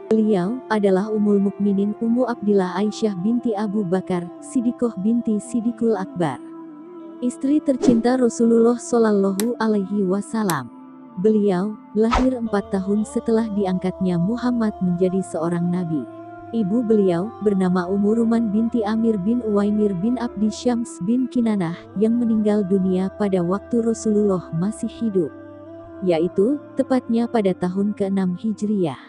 Beliau adalah Ummul Mukminin Ummu Abdillah Aisyah binti Abu Bakar, Siddiqoh binti Siddiqul Akbar. Istri tercinta Rasulullah Shallallahu Alaihi Wasallam. Beliau lahir 4 tahun setelah diangkatnya Muhammad menjadi seorang nabi. Ibu beliau bernama Ummu Ruman binti Amir bin Uwaimir bin Abdi Syams bin Kinanah yang meninggal dunia pada waktu Rasulullah masih hidup, yaitu tepatnya pada tahun ke-6 Hijriyah.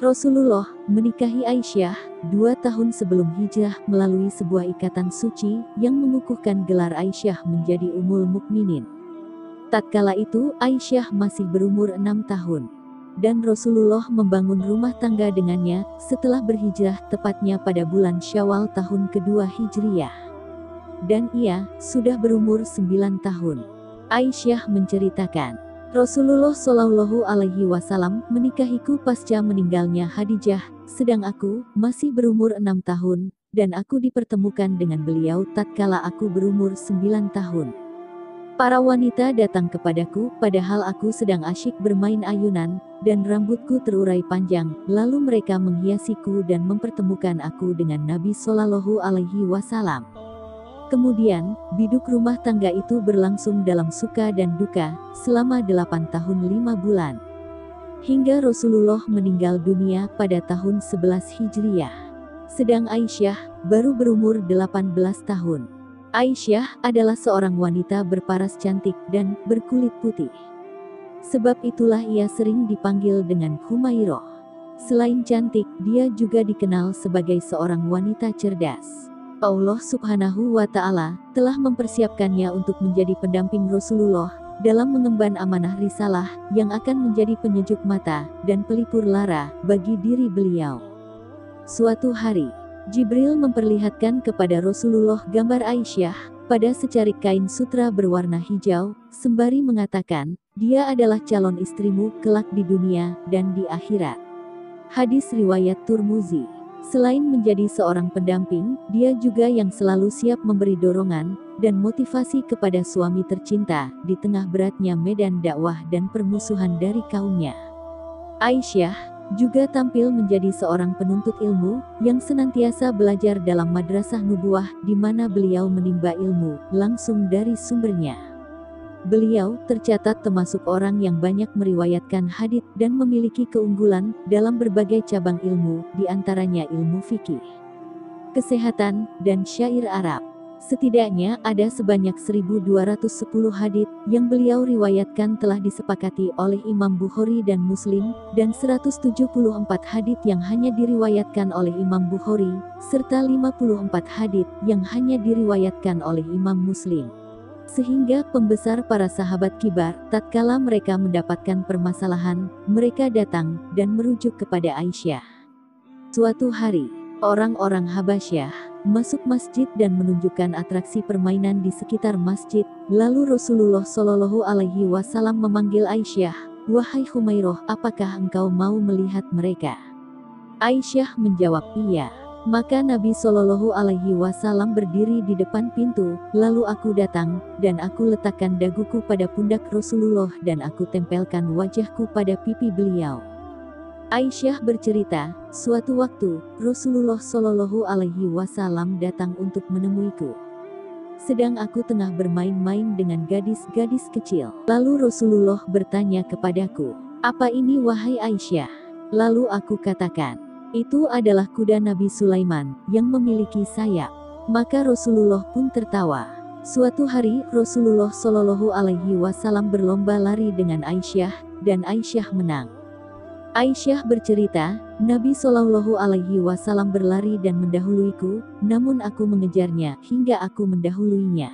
Rasulullah menikahi Aisyah 2 tahun sebelum hijrah melalui sebuah ikatan suci yang mengukuhkan gelar Aisyah menjadi Ummul Mukminin. Tatkala itu Aisyah masih berumur 6 tahun. Dan Rasulullah membangun rumah tangga dengannya setelah berhijrah tepatnya pada bulan Syawal tahun kedua Hijriyah. Dan ia sudah berumur 9 tahun. Aisyah menceritakan, Rasulullah Shallallahu Alaihi Wasallam menikahiku pasca meninggalnya Khadijah, sedang aku masih berumur 6 tahun, dan aku dipertemukan dengan beliau tatkala aku berumur 9 tahun. Para wanita datang kepadaku padahal aku sedang asyik bermain ayunan, dan rambutku terurai panjang, lalu mereka menghiasiku dan mempertemukan aku dengan Nabi Shallallahu Alaihi Wasallam. Kemudian, biduk rumah tangga itu berlangsung dalam suka dan duka, selama 8 tahun 5 bulan. Hingga Rasulullah meninggal dunia pada tahun 11 Hijriyah. Sedang Aisyah baru berumur 18 tahun. Aisyah adalah seorang wanita berparas cantik dan berkulit putih. Sebab itulah ia sering dipanggil dengan Humairah. Selain cantik, dia juga dikenal sebagai seorang wanita cerdas. Allah Subhanahu wa Ta'ala telah mempersiapkannya untuk menjadi pendamping Rasulullah dalam mengemban amanah risalah yang akan menjadi penyejuk mata dan pelipur lara bagi diri beliau. Suatu hari, Jibril memperlihatkan kepada Rasulullah gambar Aisyah pada secarik kain sutra berwarna hijau, sembari mengatakan, dia adalah calon istrimu kelak di dunia dan di akhirat. Hadis riwayat Tirmizi. Selain menjadi seorang pendamping, dia juga yang selalu siap memberi dorongan dan motivasi kepada suami tercinta di tengah beratnya medan dakwah dan permusuhan dari kaumnya. Aisyah juga tampil menjadi seorang penuntut ilmu yang senantiasa belajar dalam madrasah nubuwah di mana beliau menimba ilmu langsung dari sumbernya. Beliau tercatat termasuk orang yang banyak meriwayatkan hadits dan memiliki keunggulan dalam berbagai cabang ilmu, di antaranya ilmu fikih, kesehatan, dan syair Arab. Setidaknya ada sebanyak 1210 hadits yang beliau riwayatkan telah disepakati oleh Imam Bukhari dan Muslim, dan 174 hadits yang hanya diriwayatkan oleh Imam Bukhari, serta 54 hadits yang hanya diriwayatkan oleh Imam Muslim. Sehingga pembesar para sahabat kibar, tatkala mereka mendapatkan permasalahan, mereka datang dan merujuk kepada Aisyah. Suatu hari, orang-orang Habasyah masuk masjid dan menunjukkan atraksi permainan di sekitar masjid. Lalu Rasulullah Shallallahu Alaihi Wasallam memanggil Aisyah, "Wahai Humairah, apakah engkau mau melihat mereka?" Aisyah menjawab, "Iya." Maka Nabi Shallallahu Alaihi Wasallam berdiri di depan pintu, lalu aku datang, dan aku letakkan daguku pada pundak Rasulullah dan aku tempelkan wajahku pada pipi beliau. Aisyah bercerita, suatu waktu, Rasulullah Shallallahu Alaihi Wasallam datang untuk menemuiku. Sedang aku tengah bermain-main dengan gadis-gadis kecil. Lalu Rasulullah bertanya kepadaku, "Apa ini wahai Aisyah?" Lalu aku katakan, "Itu adalah kuda Nabi Sulaiman, yang memiliki sayap." Maka Rasulullah pun tertawa. Suatu hari, Rasulullah Shallallahu Alaihi Wasallam berlomba lari dengan Aisyah, dan Aisyah menang. Aisyah bercerita, Nabi Shallallahu Alaihi Wasallam berlari dan mendahuluiku, namun aku mengejarnya, hingga aku mendahuluinya.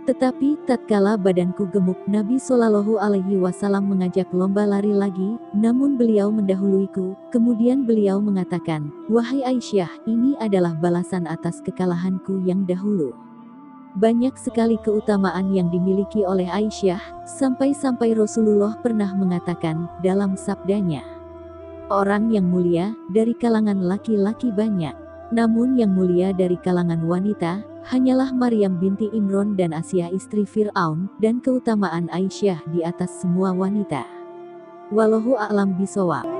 Tetapi tatkala badanku gemuk, Nabi Shallallahu Alaihi Wasallam mengajak lomba lari lagi, namun beliau mendahuluiku. Kemudian beliau mengatakan, "Wahai Aisyah, ini adalah balasan atas kekalahanku yang dahulu." Banyak sekali keutamaan yang dimiliki oleh Aisyah, sampai-sampai Rasulullah pernah mengatakan dalam sabdanya, "Orang yang mulia dari kalangan laki-laki banyak, namun yang mulia dari kalangan wanita hanyalah Maryam binti Imran dan Asyah istri Fir'aun, dan keutamaan Aisyah di atas semua wanita." Wallahu a'lam bishawab.